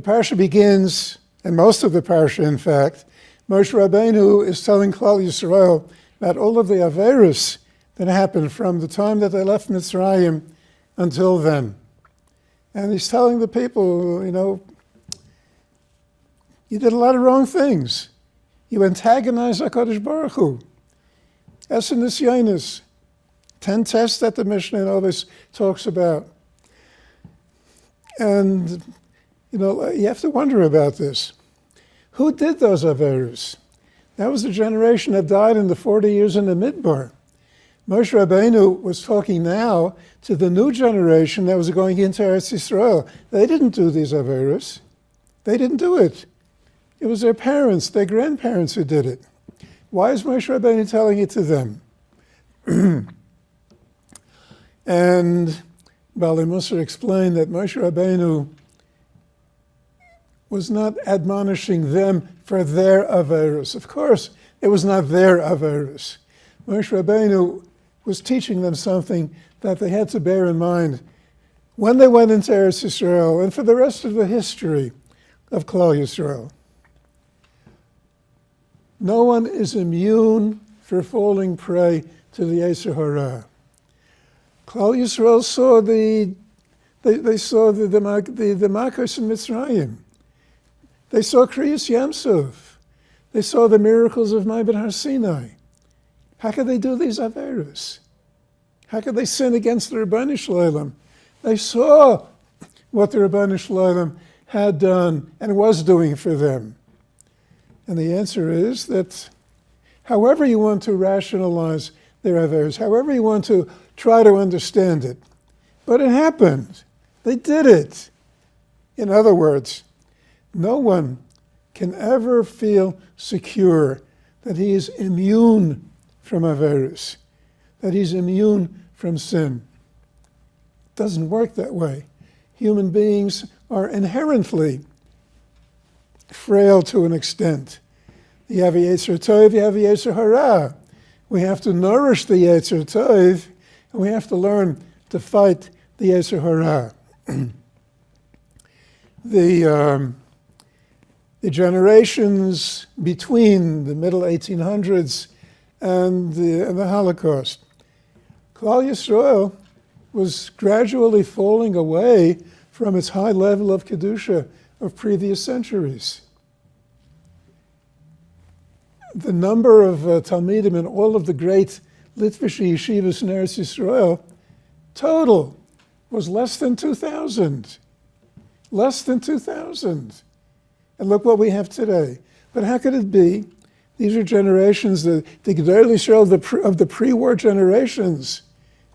Parashah begins, and most of the Parashah, in fact, Moshe Rabbeinu is telling Klal Yisrael about all of the Averos that happened from the time that they left Mitzrayim until then. And he's telling the people, you did a lot of wrong things. You antagonized HaKadosh Baruch Hu. Esen Nisyonos, 10 tests that the Mishnah always talks about. And, you have to wonder about this. Who did those Averos? That was the generation that died in the 40 years in the Midbar. Moshe Rabbeinu was talking now to the new generation that was going into Eretz Yisrael. They didn't do these Averos. They didn't do it. It was their parents, their grandparents who did it. Why is Moshe Rabbeinu telling it to them? And Baalei Musar explained that Moshe Rabbeinu was not admonishing them for their Averos. Of course, it was not their Averos. Moshe Rabbeinu was teaching them something that they had to bear in mind when they went into Eretz Yisrael and for the rest of the history of Klal Yisrael. No one is immune for falling prey to the Yetzer Hara. Klal Yisrael saw the Makos in Mitzrayim. They saw Kriyas Yamsuf. They saw the miracles of Ma'abed Har Sinai. How could they do these Averos? How could they sin against the Ribono Shel Olam? They saw what the Ribono Shel Olam had done and was doing for them. And the answer is that however you want to rationalize their Averos, however you want to try to understand it, but it happened. They did it. In other words, no one can ever feel secure that he is immune from Averos, that he's immune from sin. It doesn't work that way. Human beings are inherently frail to an extent. You have a Yetzer Tov, you have a Yetzer Hara. We have to nourish the Yetzer Tov, and we have to learn to fight the Yetzer Hara. The generations between the middle 1800s and the Holocaust, Klal Yisrael was gradually falling away from its high level of Kedusha of previous centuries. The number of Talmidim in all of the great Litvish yeshivas in Eretz Yisrael, total, was less than 2,000. Less than 2,000. And look what we have today. But how could it be? These are generations, the Gedolei Yisrael of the pre-war generations.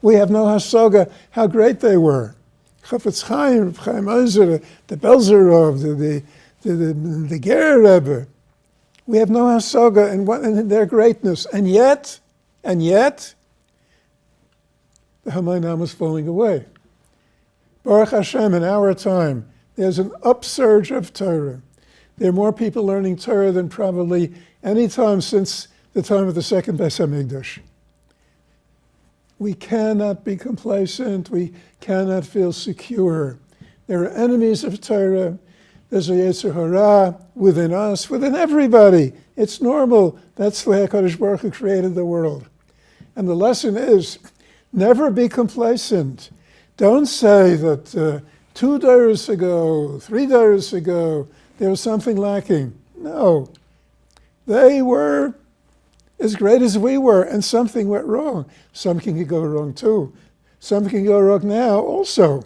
We have no hasaga how great they were. Chafetz Chaim, Reb Chaim Ozer, the Belzerov, the Ger Rebbe. We have no hasaga in their greatness. And yet, the Hamayim was falling away. Baruch Hashem, in our time, there's an upsurge of Torah. There are more people learning Torah than probably any time since the time of the second Beis HaMikdash. We cannot be complacent. We cannot feel secure. There are enemies of Torah. There's a Yetzer Hara within us, within everybody. It's normal. That's the way HaKadosh Baruch Hu created the world. And the lesson is, never be complacent. Don't say that 2 days ago, 3 days ago, there was something lacking. No. They were as great as we were, and something went wrong. Something could go wrong too. Something can go wrong now also.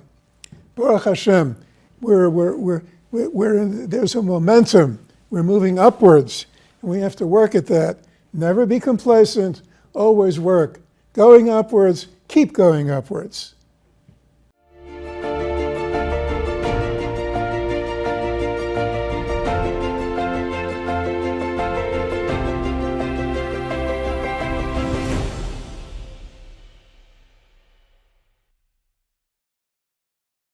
Baruch Hashem, there's a momentum. We're moving upwards, and we have to work at that. Never be complacent. Always work. Going upwards, keep going upwards.